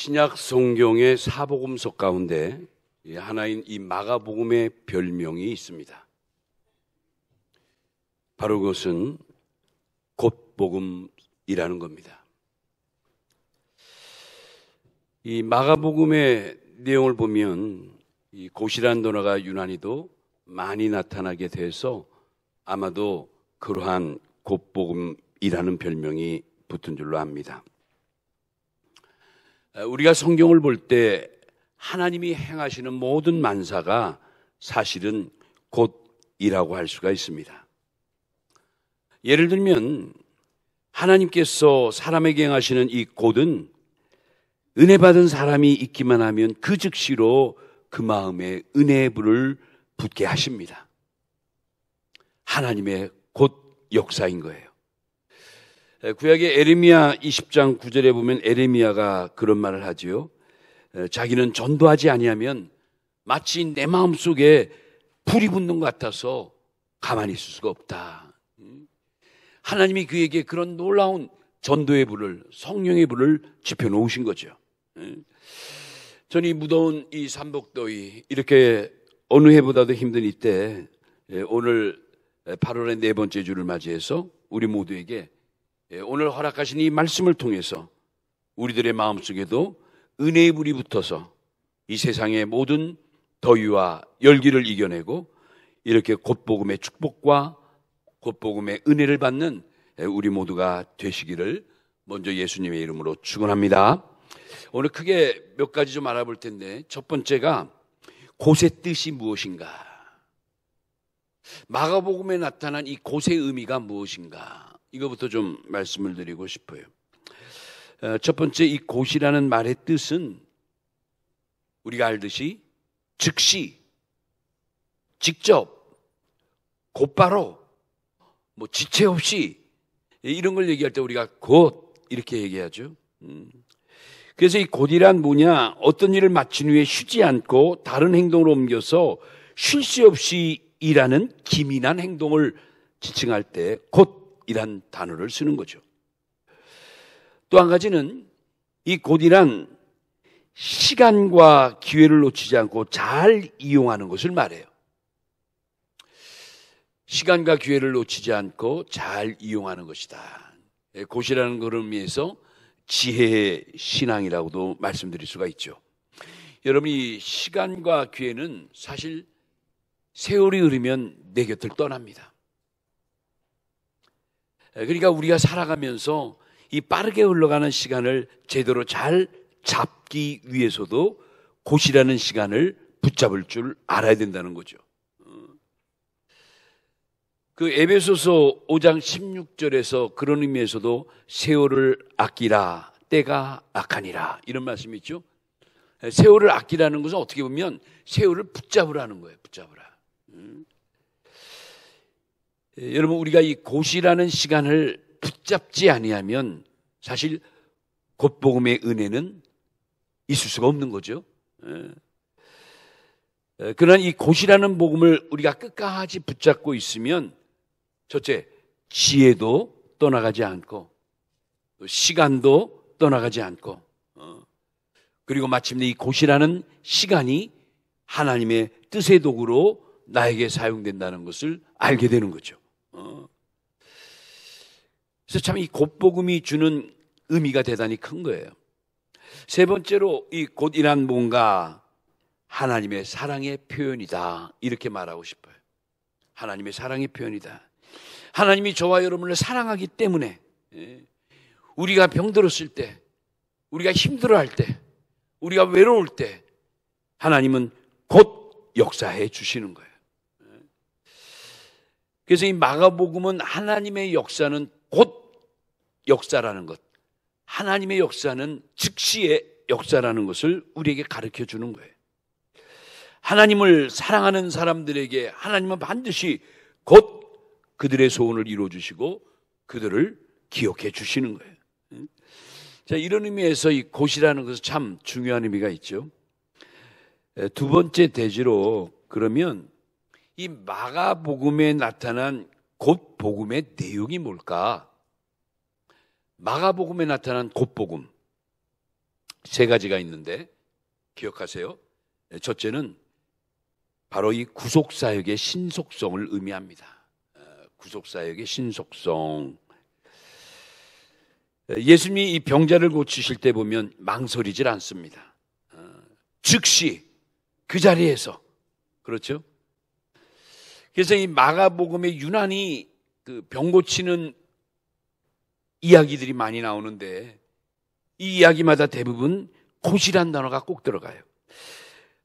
신약 성경의 사복음서 가운데 하나인 이 마가복음의 별명이 있습니다. 바로 그것은 곧복음이라는 겁니다. 이 마가복음의 내용을 보면 이 곧이라는 단어가 유난히도 많이 나타나게 돼서 아마도 그러한 곧복음이라는 별명이 붙은 줄로 압니다. 우리가 성경을 볼 때 하나님이 행하시는 모든 만사가 사실은 곧이라고 할 수가 있습니다. 예를 들면 하나님께서 사람에게 행하시는 이 곧은 은혜 받은 사람이 있기만 하면 그 즉시로 그 마음에 은혜의 불을 붙게 하십니다. 하나님의 곧 역사인 거예요. 구약의 에레미야 20장 9절에 보면 에레미야가 그런 말을 하지요. 자기는 전도하지 아니하면 마치 내 마음속에 불이 붙는 것 같아서 가만히 있을 수가 없다. 하나님이 그에게 그런 놀라운 전도의 불을, 성령의 불을 지펴놓으신 거죠. 저는 이 무더운 이 삼복더위, 이렇게 어느 해보다도 힘든 이때 오늘 8월의 네 번째 주를 맞이해서 우리 모두에게 오늘 허락하신 이 말씀을 통해서 우리들의 마음속에도 은혜의 불이 붙어서 이 세상의 모든 더위와 열기를 이겨내고 이렇게 곧복음의 축복과 곧복음의 은혜를 받는 우리 모두가 되시기를 먼저 예수님의 이름으로 축원합니다. 오늘 크게 몇 가지 좀 알아볼 텐데, 첫 번째가 곧의 뜻이 무엇인가? 마가복음에 나타난 이 곧의 의미가 무엇인가? 이거부터 좀 말씀을 드리고 싶어요. 첫 번째, 이 곧이라는 말의 뜻은 우리가 알듯이 즉시, 직접, 곧바로, 지체 없이 이런 걸 얘기할 때 우리가 곧 이렇게 얘기하죠. 그래서 이 곧이란 뭐냐? 어떤 일을 마친 후에 쉬지 않고 다른 행동으로 옮겨서 쉴 새 없이 일하는 기민한 행동을 지칭할 때 곧이란 단어를 쓰는 거죠. 또 한 가지는 이 곧이란 시간과 기회를 놓치지 않고 잘 이용하는 것을 말해요. 시간과 기회를 놓치지 않고 잘 이용하는 것이다. 곧이라는 그런 의미에서 지혜의 신앙이라고도 말씀드릴 수가 있죠. 여러분, 이 시간과 기회는 사실 세월이 흐르면 내 곁을 떠납니다. 그러니까 우리가 살아가면서 이 빠르게 흘러가는 시간을 제대로 잘 잡기 위해서도 곧이라는 시간을 붙잡을 줄 알아야 된다는 거죠. 그 에베소서 5장 16절에서 그런 의미에서도 세월을 아끼라, 때가 악하니라, 이런 말씀이 있죠. 세월을 아끼라는 것은 어떻게 보면 세월을 붙잡으라는 거예요. 붙잡으라. 여러분, 우리가 이 곧이라는 시간을 붙잡지 아니하면 사실 곧복음의 은혜는 있을 수가 없는 거죠. 그러나 이 곧이라는 복음을 우리가 끝까지 붙잡고 있으면 첫째, 지혜도 떠나가지 않고 시간도 떠나가지 않고 그리고 마침내 이 곧이라는 시간이 하나님의 뜻의 도구로 나에게 사용된다는 것을 알게 되는 거죠. 그래서 참 이 곧복음이 주는 의미가 대단히 큰 거예요. 세 번째로 이 곧이란 뭔가 하나님의 사랑의 표현이다, 이렇게 말하고 싶어요. 하나님의 사랑의 표현이다. 하나님이 저와 여러분을 사랑하기 때문에 우리가 병들었을 때, 우리가 힘들어할 때, 우리가 외로울 때 하나님은 곧 역사해 주시는 거예요. 그래서 이 마가복음은 하나님의 역사는 곧 역사라는 것, 하나님의 역사는 즉시의 역사라는 것을 우리에게 가르쳐 주는 거예요. 하나님을 사랑하는 사람들에게 하나님은 반드시 곧 그들의 소원을 이루어 주시고 그들을 기억해 주시는 거예요. 자, 이런 의미에서 이 곧이라는 것은 참 중요한 의미가 있죠. 두 번째 대지로, 그러면 이 마가복음에 나타난 곧복음의 내용이 뭘까? 마가복음에 나타난 곧복음, 세 가지가 있는데 기억하세요. 첫째는 바로 이 구속사역의 신속성을 의미합니다. 구속사역의 신속성. 예수님이 이 병자를 고치실 때 보면 망설이질 않습니다. 즉시 그 자리에서. 그렇죠? 그래서 이 마가복음에 유난히 그 병 고치는 이야기들이 많이 나오는데 이 이야기마다 대부분 곧이란 단어가 꼭 들어가요.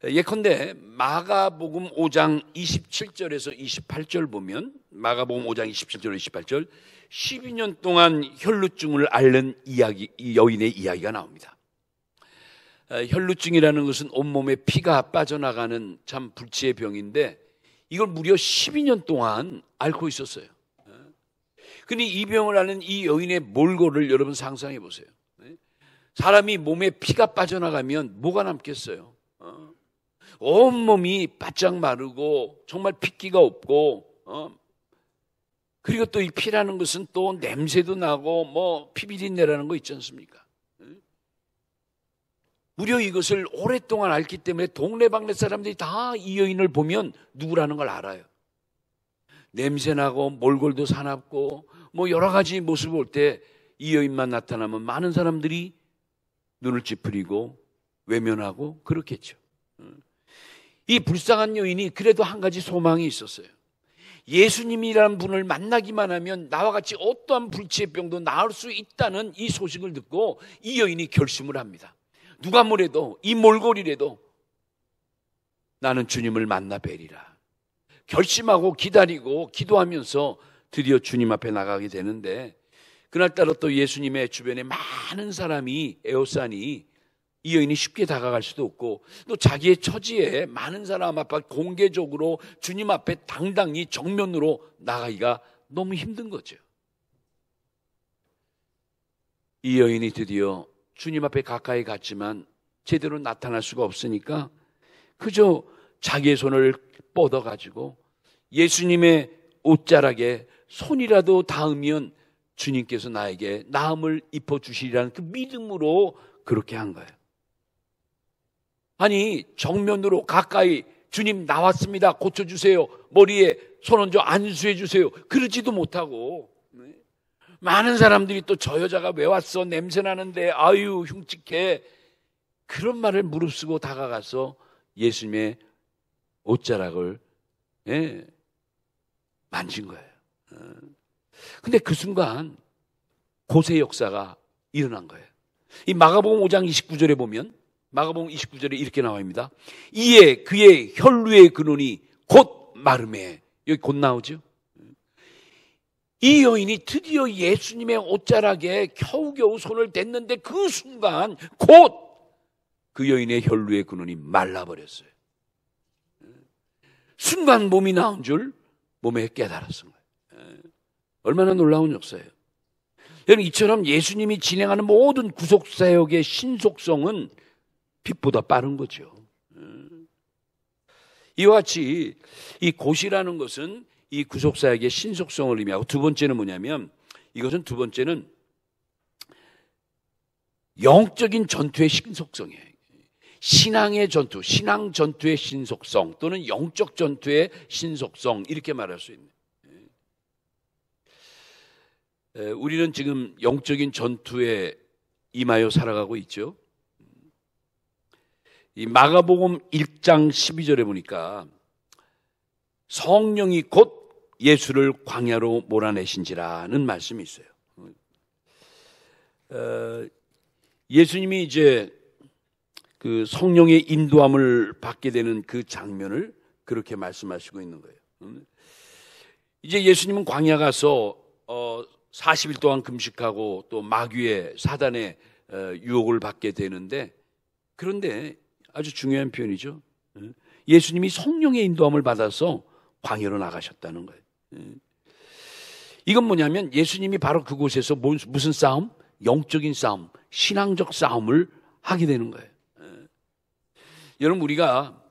예컨대 마가복음 5장 27절에서 28절 보면 마가복음 5장 27절 28절 12년 동안 혈루증을 앓는 이야기, 이 여인의 이야기가 나옵니다. 혈루증이라는 것은 온몸에 피가 빠져나가는 참 불치의 병인데 이걸 무려 12년 동안 앓고 있었어요. 근데 이 병을 앓는 이 여인의 몰골을 여러분 상상해 보세요. 사람이 몸에 피가 빠져나가면 뭐가 남겠어요? 온몸이 바짝 마르고 정말 핏기가 없고 그리고 또 이 피라는 것은 또 냄새도 나고 뭐 피비린내라는 거 있지 않습니까? 무려 이것을 오랫동안 앓기 때문에 동네방네 사람들이 다 이 여인을 보면 누구라는 걸 알아요. 냄새나고 몰골도 사납고 뭐 여러 가지 모습을 볼 때 이 여인만 나타나면 많은 사람들이 눈을 찌푸리고 외면하고 그렇겠죠. 이 불쌍한 여인이 그래도 한 가지 소망이 있었어요. 예수님이라는 분을 만나기만 하면 나와 같이 어떠한 불치의 병도 나을 수 있다는 이 소식을 듣고 이 여인이 결심을 합니다. 누가 뭐래도 이 몰골이라도 나는 주님을 만나 뵈리라. 결심하고 기다리고 기도하면서 드디어 주님 앞에 나가게 되는데 그날따라 또 예수님의 주변에 많은 사람이 에워싸니 이 여인이 쉽게 다가갈 수도 없고 또 자기의 처지에 많은 사람 앞에 공개적으로 주님 앞에 당당히 정면으로 나가기가 너무 힘든 거죠. 이 여인이 드디어 주님 앞에 가까이 갔지만 제대로 나타날 수가 없으니까 그저 자기의 손을 뻗어가지고 예수님의 옷자락에 손이라도 닿으면 주님께서 나에게 나음을 입혀주시리라는 그 믿음으로 그렇게 한 거예요. 아니 정면으로 가까이 주님 나왔습니다. 고쳐주세요. 머리에 손 얹어 안수해 주세요. 그러지도 못하고 많은 사람들이 또 저 여자가 왜 왔어? 냄새나는데 아유 흉측해. 그런 말을 무릅쓰고 다가가서 예수님의 옷자락을 만진 거예요. 근데 그 순간 고세 역사가 일어난 거예요. 이 마가복음 5장 29절에 보면 마가복음 29절에 이렇게 나와있습니다. 이에 그의 혈루의 근원이 곧 마르매. 여기 곧 나오죠. 이 여인이 드디어 예수님의 옷자락에 겨우겨우 손을 댔는데 그 순간 곧 그 여인의 혈루의 근원이 말라버렸어요. 순간 몸이 나온 줄 몸에 깨달았은 거예요. 얼마나 놀라운 역사예요. 여러분 이처럼 예수님이 진행하는 모든 구속사역의 신속성은 빛보다 빠른 거죠. 이와 같이 이 곧이라는 것은 이 구속사역의 신속성을 의미하고 두 번째는 뭐냐면 두 번째는 영적인 전투의 신속성이에요. 신앙의 전투, 신앙 전투의 신속성 또는 영적 전투의 신속성 이렇게 말할 수 있는. 우리는 지금 영적인 전투에 임하여 살아가고 있죠. 이 마가복음 1장 12절에 보니까 성령이 곧 예수를 광야로 몰아내신지라는 말씀이 있어요. 예수님이 이제 그 성령의 인도함을 받게 되는 그 장면을 그렇게 말씀하시고 있는 거예요. 이제 예수님은 광야 가서 40일 동안 금식하고 또 마귀의 사단의 유혹을 받게 되는데 그런데 아주 중요한 표현이죠. 예수님이 성령의 인도함을 받아서 광야로 나가셨다는 거예요. 이건 뭐냐면 예수님이 바로 그곳에서 무슨 싸움? 영적인 싸움, 신앙적 싸움을 하게 되는 거예요. 여러분 우리가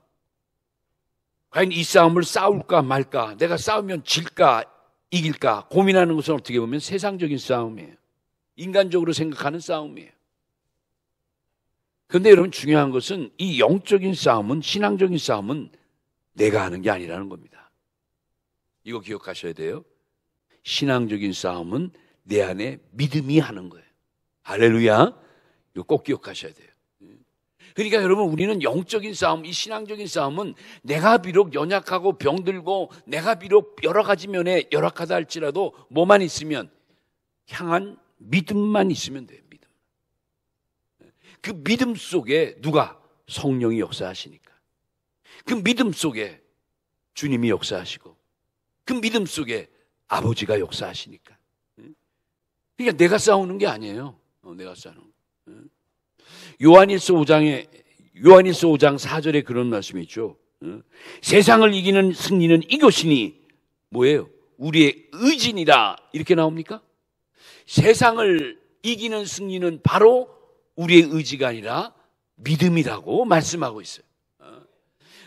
과연 이 싸움을 싸울까 말까, 내가 싸우면 질까 이길까 고민하는 것은 어떻게 보면 세상적인 싸움이에요. 인간적으로 생각하는 싸움이에요. 그런데 여러분 중요한 것은 이 영적인 싸움은, 신앙적인 싸움은 내가 하는 게 아니라는 겁니다. 이거 기억하셔야 돼요. 신앙적인 싸움은 내 안에 믿음이 하는 거예요. 할렐루야. 이거 꼭 기억하셔야 돼요. 그러니까 여러분, 우리는 영적인 싸움, 이 신앙적인 싸움은 내가 비록 연약하고 병들고 내가 비록 여러 가지 면에 열악하다 할지라도 뭐만 있으면, 향한 믿음만 있으면 돼요. 믿음. 그 믿음 속에 누가? 성령이 역사하시니까. 그 믿음 속에 주님이 역사하시고, 그 믿음 속에 아버지가 역사하시니까. 그러니까 내가 싸우는 게 아니에요. 내가 싸우는 거. 요한일서 5장 4절에 그런 말씀이 있죠. 세상을 이기는 승리는 이것이니 뭐예요? 우리의 의지니라. 이렇게 나옵니까? 세상을 이기는 승리는 바로 우리의 의지가 아니라 믿음이라고 말씀하고 있어요.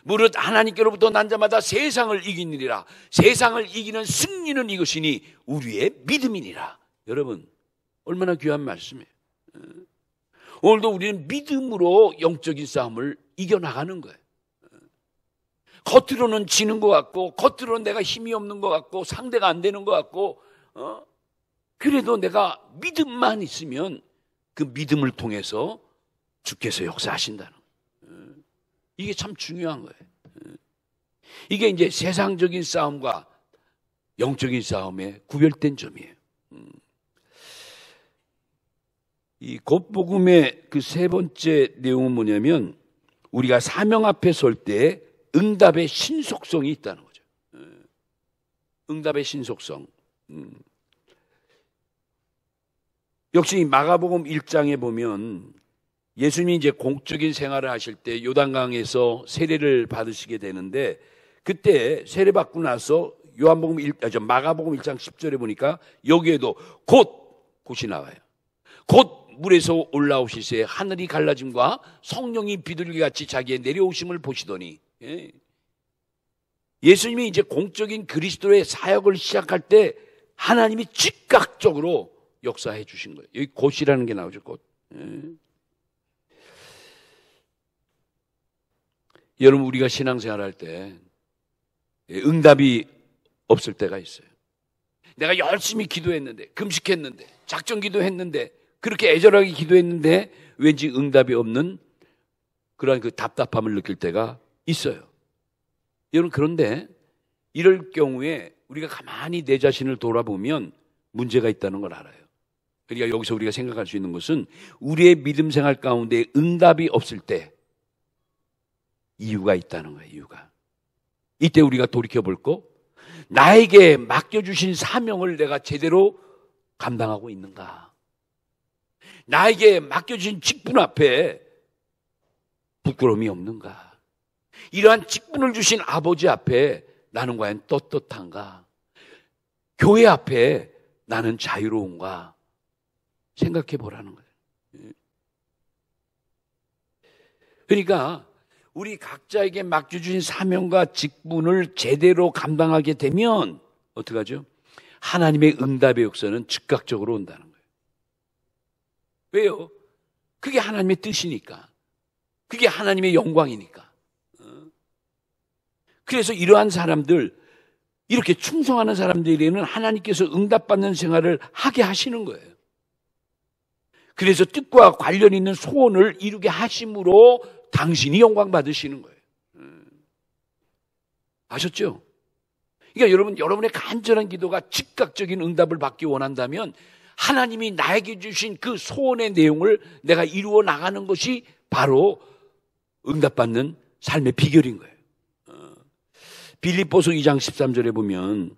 무릇 하나님께로부터 난 자마다 세상을 이기느니라. 세상을 이기는 승리는 이것이니 우리의 믿음이니라. 여러분, 얼마나 귀한 말씀이에요. 오늘도 우리는 믿음으로 영적인 싸움을 이겨나가는 거예요. 겉으로는 지는 것 같고, 겉으로는 내가 힘이 없는 것 같고, 상대가 안 되는 것 같고, 그래도 내가 믿음만 있으면 그 믿음을 통해서 주께서 역사하신다는 거예요. 이게 참 중요한 거예요. 이게 이제 세상적인 싸움과 영적인 싸움의 구별된 점이에요. 이 곧복음의 그 세 번째 내용은 뭐냐면, 우리가 사명 앞에 설 때 응답의 신속성이 있다는 거죠. 응답의 신속성. 역시 마가복음 1장에 보면 예수님이 이제 공적인 생활을 하실 때 요단강에서 세례를 받으시게 되는데, 그때 세례 받고 나서 마가복음 1장 10절에 보니까 여기에도 곧이 나와요. 곧 물에서 올라오시세 하늘이 갈라짐과 성령이 비둘기같이 자기의 내려오심을 보시더니, 예수님이 이제 공적인 그리스도의 사역을 시작할 때 하나님이 즉각적으로 역사해 주신 거예요. 여기 곧이라는 게 나오죠. 곧. 여러분, 우리가 신앙생활할 때 응답이 없을 때가 있어요. 내가 열심히 기도했는데, 금식했는데, 작전 기도했는데, 그렇게 애절하게 기도했는데 왠지 응답이 없는 그러한 그 답답함을 느낄 때가 있어요. 여러분, 그런데 이럴 경우에 우리가 가만히 내 자신을 돌아보면 문제가 있다는 걸 알아요. 그러니까 여기서 우리가 생각할 수 있는 것은, 우리의 믿음 생활 가운데 응답이 없을 때 이유가 있다는 거예요. 이유가. 이때 우리가 돌이켜볼 거, 나에게 맡겨주신 사명을 내가 제대로 감당하고 있는가? 나에게 맡겨진 직분 앞에 부끄러움이 없는가? 이러한 직분을 주신 아버지 앞에 나는 과연 떳떳한가? 교회 앞에 나는 자유로운가? 생각해 보라는 거예요. 그러니까 우리 각자에게 맡겨주신 사명과 직분을 제대로 감당하게 되면 어떻게 하죠? 하나님의 응답의 역사는 즉각적으로 온다는 거예요. 왜요? 그게 하나님의 뜻이니까. 그게 하나님의 영광이니까. 그래서 이러한 사람들, 이렇게 충성하는 사람들에게는 하나님께서 응답받는 생활을 하게 하시는 거예요. 그래서 뜻과 관련 있는 소원을 이루게 하심으로 당신이 영광 받으시는 거예요. 아셨죠? 그러니까 여러분의 간절한 기도가 즉각적인 응답을 받기 원한다면 하나님이 나에게 주신 그 소원의 내용을 내가 이루어 나가는 것이 바로 응답받는 삶의 비결인 거예요. 빌립보서 2장 13절에 보면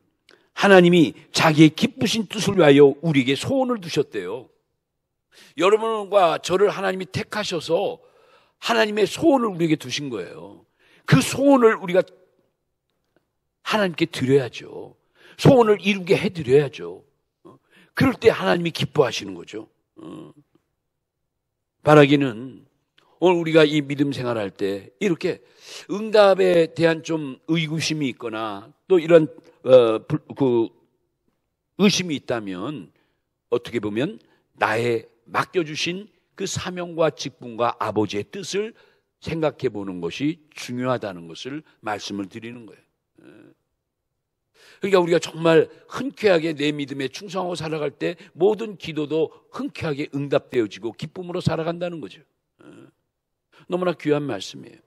하나님이 자기의 기쁘신 뜻을 위하여 우리에게 소원을 두셨대요. 여러분과 저를 하나님이 택하셔서 하나님의 소원을 우리에게 두신 거예요. 그 소원을 우리가 하나님께 드려야죠. 소원을 이루게 해드려야죠. 그럴 때 하나님이 기뻐하시는 거죠. 바라기는 오늘 우리가 이 믿음 생활할 때 이렇게 응답에 대한 좀 의구심이 있거나 또 이런 의심이 있다면 어떻게 보면 나의 맡겨주신 그 사명과 직분과 아버지의 뜻을 생각해 보는 것이 중요하다는 것을 말씀을 드리는 거예요. 그러니까 우리가 정말 흔쾌하게 내 믿음에 충성하고 살아갈 때 모든 기도도 흔쾌하게 응답되어지고 기쁨으로 살아간다는 거죠. 너무나 귀한 말씀이에요.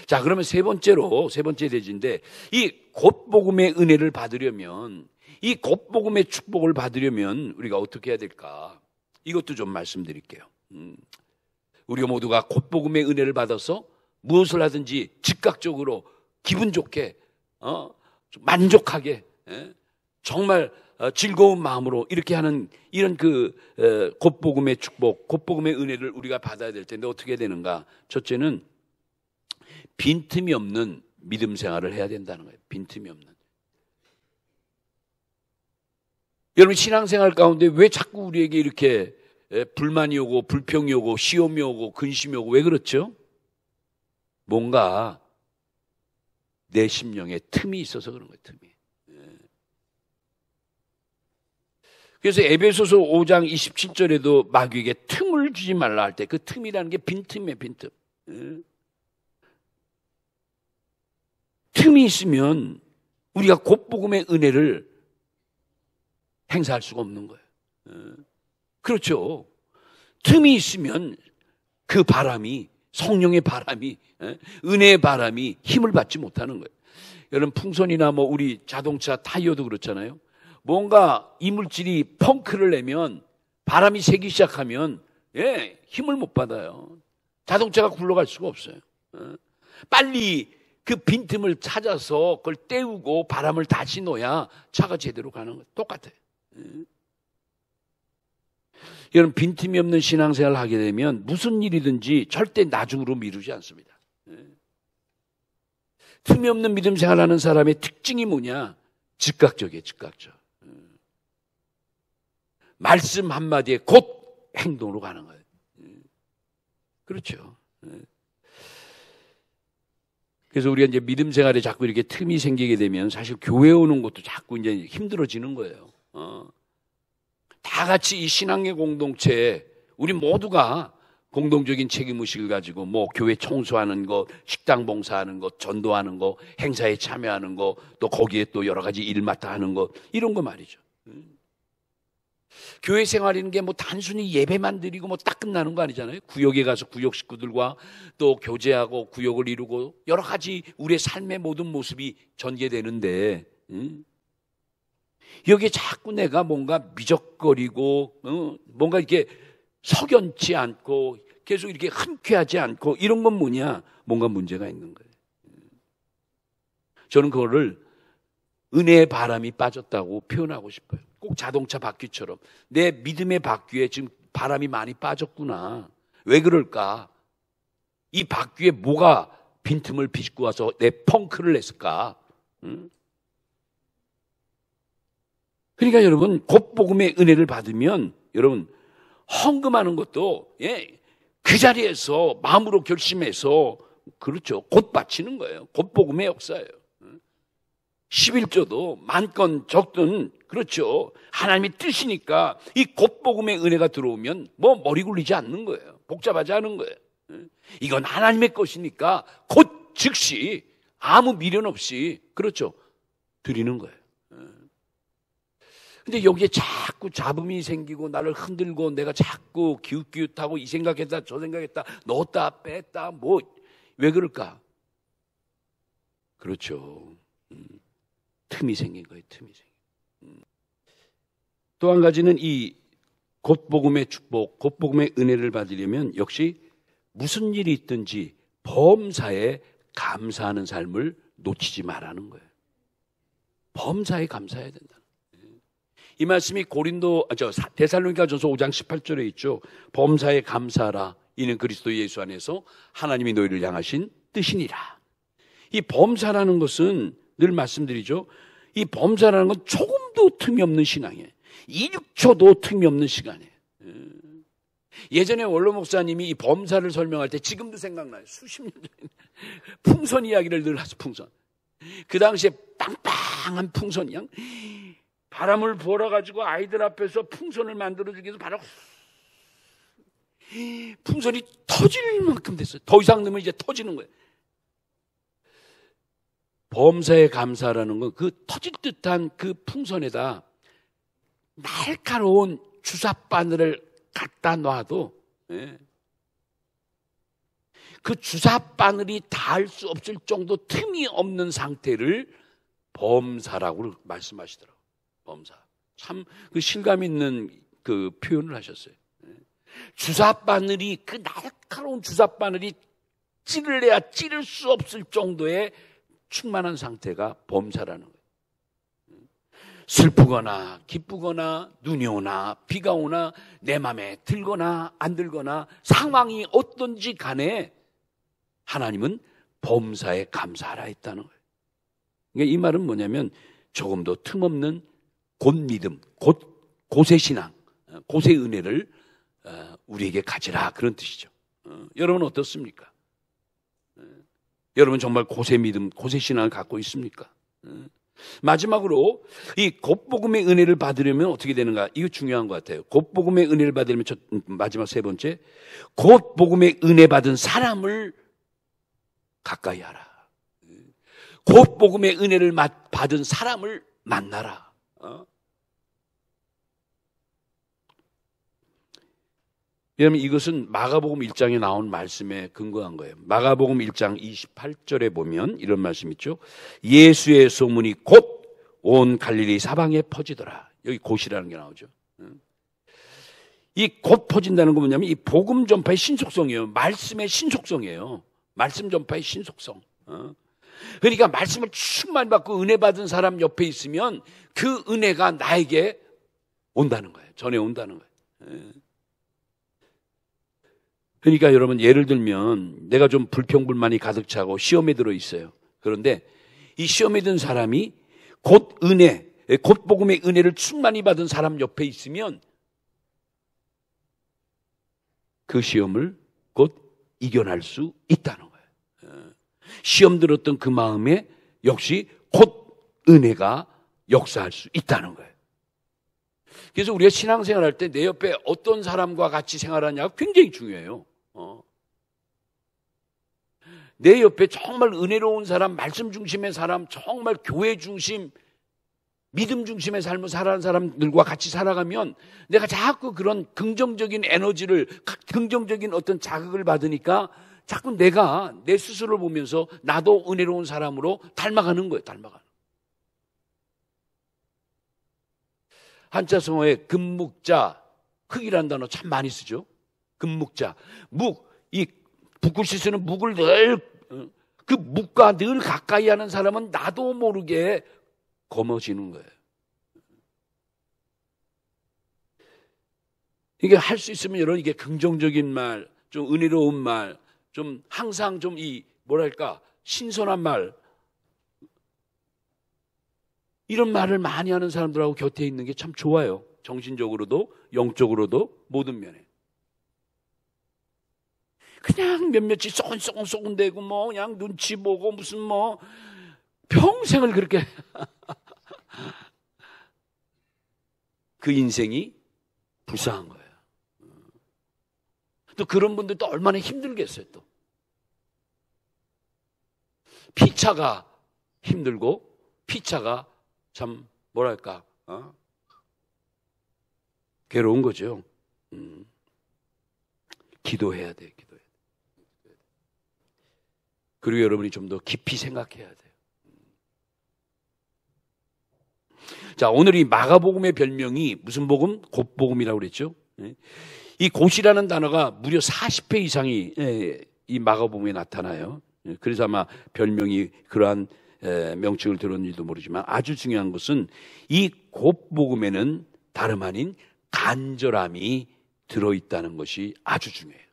자, 그러면 세 번째 대지인데, 이 곧복음의 은혜를 받으려면, 이 곧복음의 축복을 받으려면 우리가 어떻게 해야 될까? 이것도 좀 말씀드릴게요. 우리가 모두가 곧복음의 은혜를 받아서 무엇을 하든지 즉각적으로 기분 좋게, 만족하게, 정말 즐거운 마음으로 이렇게 하는 이런 곧복음의 축복, 곧복음의 은혜를 우리가 받아야 될 텐데 어떻게 되는가? 첫째는 빈틈이 없는 믿음 생활을 해야 된다는 거예요. 빈틈이 없는. 여러분, 신앙생활 가운데 왜 자꾸 우리에게 이렇게 불만이 오고 불평이 오고 시험이 오고 근심이 오고 왜 그렇죠? 뭔가 내 심령에 틈이 있어서 그런 거예요. 틈이. 그래서 에베소서 5장 27절에도 마귀에게 틈을 주지 말라 할 때 그 틈이라는 게 빈틈이에요. 빈틈. 틈이 있으면 우리가 곧복음의 은혜를 행사할 수가 없는 거예요. 그렇죠. 틈이 있으면 그 바람이, 성령의 바람이, 은혜의 바람이 힘을 받지 못하는 거예요. 여러분, 풍선이나 뭐 우리 자동차 타이어도 그렇잖아요. 뭔가 이물질이 펑크를 내면, 바람이 새기 시작하면 힘을 못 받아요. 자동차가 굴러갈 수가 없어요. 빨리 그 빈틈을 찾아서 그걸 때우고 바람을 다시 넣어야 차가 제대로 가는 거예요. 똑같아요. 여러분, 빈틈이 없는 신앙생활을 하게 되면 무슨 일이든지 절대 나중으로 미루지 않습니다. 틈이 없는 믿음 생활하는 사람의 특징이 뭐냐? 즉각적이에요. 즉각적. 말씀 한마디에 곧 행동으로 가는 거예요. 그렇죠. 그래서 우리가 이제 믿음 생활에 자꾸 이렇게 틈이 생기게 되면 사실 교회 오는 것도 자꾸 이제 힘들어지는 거예요. 다 같이 이 신앙의 공동체에 우리 모두가 공동적인 책임의식을 가지고 뭐 교회 청소하는 거, 식당 봉사하는 거, 전도하는 거, 행사에 참여하는 거, 또 거기에 또 여러 가지 일 맡아 하는 거, 이런 거 말이죠. 교회 생활이라는 게 뭐 단순히 예배만 드리고 뭐 딱 끝나는 거 아니잖아요. 구역에 가서 구역 식구들과 또 교제하고 구역을 이루고 여러 가지 우리의 삶의 모든 모습이 전개되는데 여기에 자꾸 내가 뭔가 미적거리고 뭔가 이렇게 석연치 않고 계속 이렇게 흔쾌하지 않고 이런 건 뭐냐? 뭔가 문제가 있는 거예요. 저는 그거를 은혜의 바람이 빠졌다고 표현하고 싶어요. 꼭 자동차 바퀴처럼 내 믿음의 바퀴에 지금 바람이 많이 빠졌구나. 왜 그럴까? 이 바퀴에 뭐가 빈틈을 비집고 와서 내 펑크를 냈을까? 그러니까 여러분, 곧복음의 은혜를 받으면 여러분 헌금하는 것도 그 자리에서 마음으로 결심해서 그렇죠. 곧 바치는 거예요. 곧복음의 역사예요. 11조도 많건 적든 그렇죠. 하나님의 뜻이니까 이 곧복음의 은혜가 들어오면 뭐 머리 굴리지 않는 거예요. 복잡하지 않은 거예요. 이건 하나님의 것이니까 곧 즉시 아무 미련 없이 그렇죠. 드리는 거예요. 근데 여기에 자꾸 잡음이 생기고 나를 흔들고 내가 자꾸 기웃기웃하고 이 생각했다 저 생각했다 넣었다 뺐다 뭐 왜 그럴까? 그렇죠. 틈이 생긴 거예요. 틈이 생긴. 또 한 가지는 이 곧복음의 축복, 곧복음의 은혜를 받으려면 역시 무슨 일이 있든지 범사에 감사하는 삶을 놓치지 말라는 거예요. 범사에 감사해야 된다. 이 말씀이 데살로니가전서 5장 18절에 있죠. 범사에 감사하라. 이는 그리스도 예수 안에서 하나님이 너희를 향하신 뜻이니라. 이 범사라는 것은 늘 말씀드리죠. 이 범사라는 건 조금도 틈이 없는 신앙이에요. 2~6초도 틈이 없는 시간이에요. 예전에 원로 목사님이 이 범사를 설명할 때 지금도 생각나요. 수십 년 전에 풍선 이야기를 늘 하죠. 풍선. 그 당시에 빵빵한 풍선이야. 바람을 불어가지고 아이들 앞에서 풍선을 만들어주기 위해서 바람 풍선이 터질 만큼 됐어요. 더 이상 넣으면 이제 터지는 거예요. 범사에 감사라는 건 그 터질 듯한 그 풍선에다 날카로운 주사바늘을 갖다 놔도 그 주사바늘이 닿을 수 없을 정도 틈이 없는 상태를 범사라고 말씀하시더라고요. 범사. 참 그 실감 있는 그 표현을 하셨어요. 주사바늘이, 그 날카로운 주사바늘이 찌를래야 찌를 수 없을 정도의 충만한 상태가 범사라는 거예요. 슬프거나 기쁘거나 눈이 오나 비가 오나 내 마음에 들거나 안 들거나 상황이 어떤지 간에 하나님은 범사에 감사하라 했다는 거예요. 그러니까 이 말은 뭐냐면 조금도 틈없는 곧믿음, 곧의 신앙, 곧의 은혜를 우리에게 가지라, 그런 뜻이죠. 여러분 어떻습니까? 여러분 정말 곧의 믿음, 곧의 신앙을 갖고 있습니까? 마지막으로 이 곧복음의 은혜를 받으려면 어떻게 되는가? 이거 중요한 것 같아요. 곧복음의 은혜를 받으려면 마지막 세 번째, 곧복음의 은혜 받은 사람을 가까이 하라. 곧복음의 은혜를 받은 사람을 만나라. 여러분 이것은 마가복음 1장에 나온 말씀에 근거한 거예요. 마가복음 1장 28절에 보면 이런 말씀 있죠. 예수의 소문이 곧 온 갈릴리 사방에 퍼지더라. 여기 곧이라는 게 나오죠. 이 곧 퍼진다는 건 뭐냐면 이 복음 전파의 신속성이에요. 말씀의 신속성이에요. 말씀 전파의 신속성. 그러니까 말씀을 충만히 받고 은혜 받은 사람 옆에 있으면 그 은혜가 나에게 온다는 거예요. 전해온다는 거예요. 그러니까 여러분 예를 들면 내가 좀 불평불만이 가득 차고 시험에 들어 있어요. 그런데 이 시험에 든 사람이 곧 은혜, 곧 복음의 은혜를 충만히 받은 사람 옆에 있으면 그 시험을 곧 이겨낼 수 있다는 거예요. 시험 들었던 그 마음에 역시 곧 은혜가 역사할 수 있다는 거예요. 그래서 우리가 신앙생활 할 때 내 옆에 어떤 사람과 같이 생활하냐가 굉장히 중요해요. 내 옆에 정말 은혜로운 사람, 말씀 중심의 사람, 정말 교회 중심, 믿음 중심의 삶을 살아가는 사람들과 같이 살아가면 내가 자꾸 그런 긍정적인 에너지를, 긍정적인 어떤 자극을 받으니까 자꾸 내가 내 스스로를 보면서 나도 은혜로운 사람으로 닮아가는 거예요. 닮아가는. 한자성어에 금묵자, 흙이라는 단어 참 많이 쓰죠. 금묵자, 묵, 이 붓글씨 쓰는 묵을 늘, 그 묵과 늘 가까이 하는 사람은 나도 모르게 검어지는 거예요. 이게 할 수 있으면 여러분 이게 긍정적인 말, 좀 은혜로운 말, 좀 항상 좀 이 뭐랄까 신선한 말, 이런 말을 많이 하는 사람들하고 곁에 있는 게 참 좋아요. 정신적으로도 영적으로도 모든 면에. 그냥 몇몇이 쏘근쏘근대고 뭐 그냥 눈치 보고 무슨 뭐 평생을 그렇게 그 인생이 불쌍한 거예요. 또 그런 분들도 얼마나 힘들겠어요. 또 피차가 힘들고 피차가 참 뭐랄까 괴로운 거죠. 기도해야 돼요. 그리고 여러분이 좀 더 깊이 생각해야 돼요. 자, 오늘 이 마가복음의 별명이 무슨 복음? 곧복음이라고 그랬죠. 이 곧이라는 단어가 무려 40회 이상이 이 마가복음에 나타나요. 그래서 아마 별명이 그러한 명칭을 들었는지도 모르지만 아주 중요한 것은 이 곧복음에는 다름 아닌 간절함이 들어있다는 것이 아주 중요해요.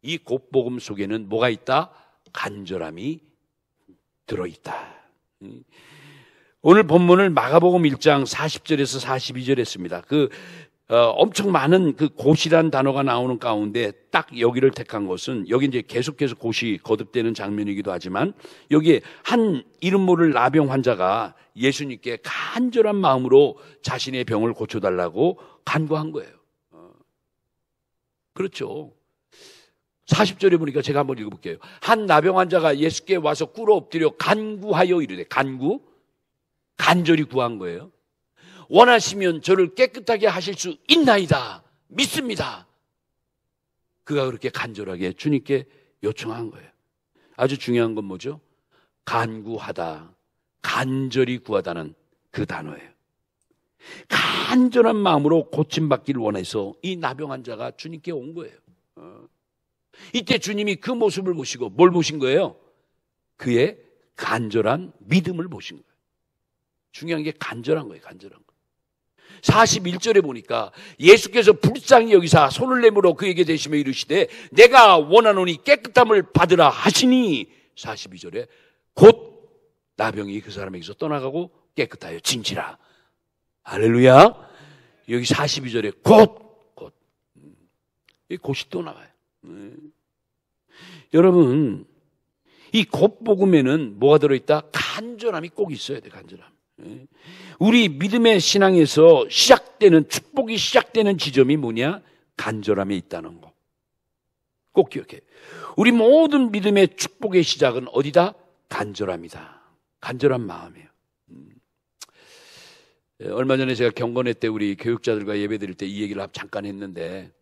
이 곧복음 속에는 뭐가 있다? 간절함이 들어있다. 오늘 본문을 마가복음 1장 40절에서 42절 했습니다. 엄청 많은 그 곧이란 단어가 나오는 가운데 딱 여기를 택한 것은, 여기 이제 계속해서 곧이 거듭되는 장면이기도 하지만 여기에 한 이름 모를 나병 환자가 예수님께 간절한 마음으로 자신의 병을 고쳐달라고 간구한 거예요. 그렇죠. 40절에 보니까 제가 한번 읽어볼게요. 한 나병 환자가 예수께 와서 꿇어 엎드려 간구하여 이르되, 간절히 구한 거예요. 원하시면 저를 깨끗하게 하실 수 있나이다. 믿습니다. 그가 그렇게 간절하게 주님께 요청한 거예요. 아주 중요한 건 뭐죠? 간구하다, 간절히 구하다는 그 단어예요. 간절한 마음으로 고침받기를 원해서 이 나병 환자가 주님께 온 거예요. 이때 주님이 그 모습을 보시고 뭘 보신 거예요? 그의 간절한 믿음을 보신 거예요. 중요한 게 간절한 거예요. 간절한 거. 41절에 보니까 예수께서 불쌍히 여기사 손을 내밀어 그에게 대시며 이르시되 내가 원하노니 깨끗함을 받으라 하시니, 42절에 곧 나병이 그 사람에게서 떠나가고 깨끗하여 진지라. 할렐루야. 여기 42절에 곧. 이 곧이 또 나와요. 여러분, 이 곧복음에는 뭐가 들어있다? 간절함이 꼭 있어야 돼. 간절함. 우리 믿음의 신앙에서 시작되는, 축복이 시작되는 지점이 뭐냐? 간절함에 있다는 거 꼭 기억해. 우리 모든 믿음의 축복의 시작은 어디다? 간절함이다. 간절한 마음이에요. 얼마 전에 제가 경건회 때 우리 교육자들과 예배 드릴 때 이 얘기를 잠깐 했는데,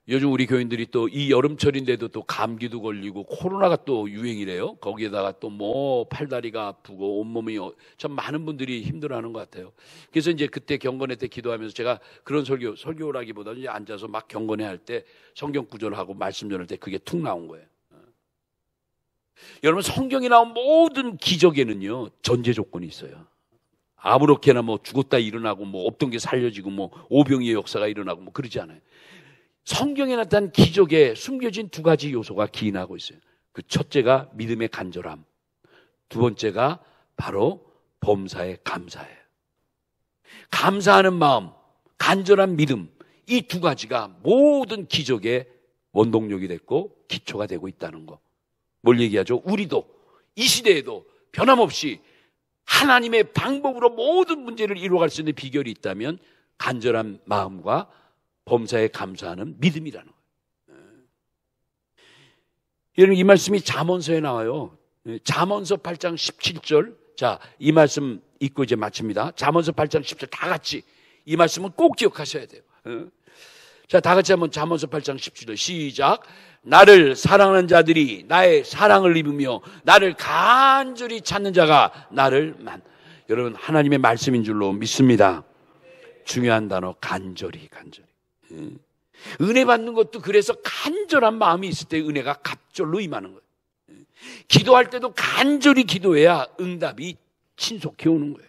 요즘 우리 교인들이 또 이 여름철인데도 또 감기도 걸리고 코로나가 또 유행이래요. 거기에다가 또 뭐 팔다리가 아프고 온몸이, 참 많은 분들이 힘들어하는 것 같아요. 그래서 이제 그때 경건회 때 기도하면서 제가 그런 설교라기보다는 이제 앉아서 막 경건회 할 때 성경 구절을 하고 말씀 전할 때 그게 툭 나온 거예요. 여러분, 성경에 나온 모든 기적에는요 전제 조건이 있어요. 아무렇게나 뭐 죽었다 일어나고 뭐 없던 게 살려지고 뭐 오병이의 역사가 일어나고 뭐 그러지 않아요. 성경에 나타난 기적에 숨겨진 두 가지 요소가 기인하고 있어요. 그 첫째가 믿음의 간절함, 두 번째가 바로 범사의 감사예요. 감사하는 마음, 간절한 믿음, 이 두 가지가 모든 기적의 원동력이 됐고 기초가 되고 있다는 거. 뭘 얘기하죠? 우리도 이 시대에도 변함없이 하나님의 방법으로 모든 문제를 이루어갈 수 있는 비결이 있다면 간절한 마음과 범사에 감사하는 믿음이라는 거예요. 여러분, 이 말씀이 잠언서에 나와요. 잠언서 8장 17절. 자, 이 말씀 읽고 이제 마칩니다. 잠언서 8장 10절 다 같이 이 말씀은 꼭 기억하셔야 돼요. 자, 다 같이 한번 잠언서 8장 17절 시작. 나를 사랑하는 자들이 나의 사랑을 입으며 나를 간절히 찾는 자가 나를 여러분, 하나님의 말씀인 줄로 믿습니다. 중요한 단어 간절히. 은혜 받는 것도 그래서 간절한 마음이 있을 때 은혜가 갑절로 임하는 거예요. 기도할 때도 간절히 기도해야 응답이 신속히 오는 거예요.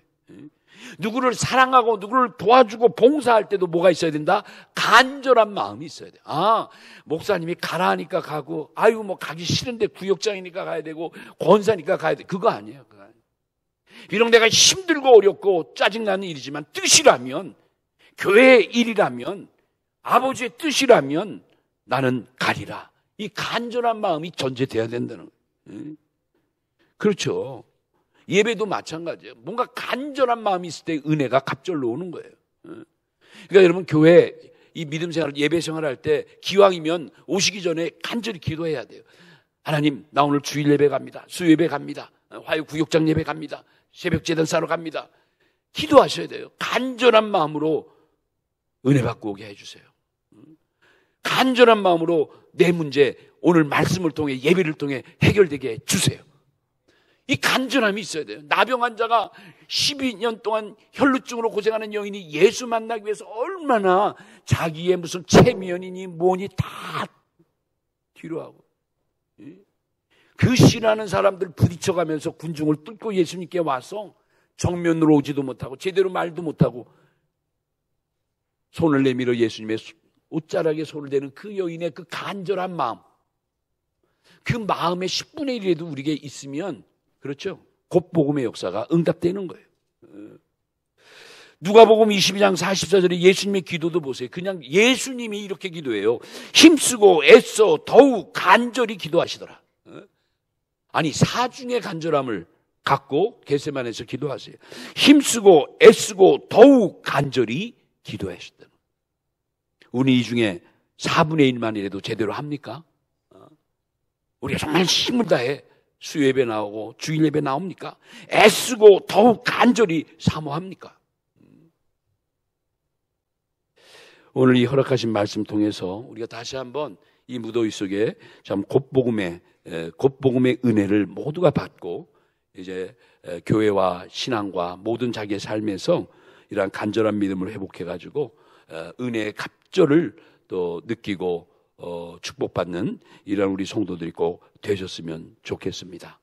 누구를 사랑하고 누구를 도와주고 봉사할 때도 뭐가 있어야 된다? 간절한 마음이 있어야 돼. 아, 목사님이 가라 하니까 가고, 아유 뭐 가기 싫은데 구역장이니까 가야 되고 권사니까 가야 돼. 그거 아니에요. 비록 내가 힘들고 어렵고 짜증나는 일이지만 뜻이라면, 교회의 일이라면, 아버지의 뜻이라면 나는 가리라. 이 간절한 마음이 전제돼야 된다는 거예요. 그렇죠. 예배도 마찬가지예요. 뭔가 간절한 마음이 있을 때 은혜가 갑절로 오는 거예요. 그러니까 여러분, 교회 이 믿음 생활, 예배 생활할 때 기왕이면 오시기 전에 간절히 기도해야 돼요. 하나님, 나 오늘 주일 예배 갑니다. 수요 예배 갑니다. 화요 구역장 예배 갑니다. 새벽 제단 싸러 갑니다. 기도하셔야 돼요. 간절한 마음으로 은혜 받고 오게 해주세요. 간절한 마음으로 내 문제 오늘 말씀을 통해 예배를 통해 해결되게 해주세요. 이 간절함이 있어야 돼요. 나병 환자가 12년 동안 혈루증으로 고생하는 여인이 예수 만나기 위해서 얼마나 자기의 무슨 체면이니 뭐니 다 뒤로 하고, 그 싫어하는 사람들 부딪혀가면서 군중을 뚫고 예수님께 와서 정면으로 오지도 못하고 제대로 말도 못하고 손을 내밀어 예수님의 옷자락에 손을 대는 그 여인의 그 간절한 마음, 그 마음의 10분의 1이라도 우리에게 있으면, 그렇죠, 곧 복음의 역사가 응답되는 거예요. 누가복음 22장 44절에 예수님의 기도도 보세요. 그냥 예수님이 이렇게 기도해요. 힘쓰고 애써 더욱 간절히 기도하시더라. 아니, 사중의 간절함을 갖고 겟세마네에서 기도하세요. 힘쓰고 애쓰고 더욱 간절히 기도하셨다는. 우리 이 중에 4분의 1만이라도 제대로 합니까? 우리가 정말 힘을 다해 수요예배 나오고 주일예배 나옵니까? 애쓰고 더욱 간절히 사모합니까? 오늘 이 허락하신 말씀 통해서 우리가 다시 한번 이 무더위 속에 참 곧복음의 은혜를 모두가 받고 이제 교회와 신앙과 모든 자기의 삶에서 이러한 간절한 믿음을 회복해가지고 은혜의 갑절을 또 느끼고 축복받는 이런 우리 성도들이 꼭 되셨으면 좋겠습니다.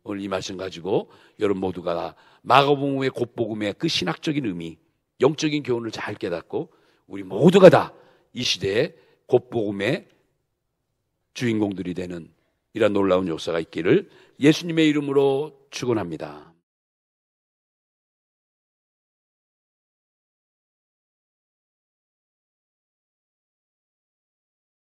오늘 이 말씀 가지고 여러분 모두가 마가복음의 곧복음의 그 신학적인 의미, 영적인 교훈을 잘 깨닫고 우리 모두가 다 이 시대에 곧복음의 주인공들이 되는 이런 놀라운 역사가 있기를 예수님의 이름으로 축원합니다.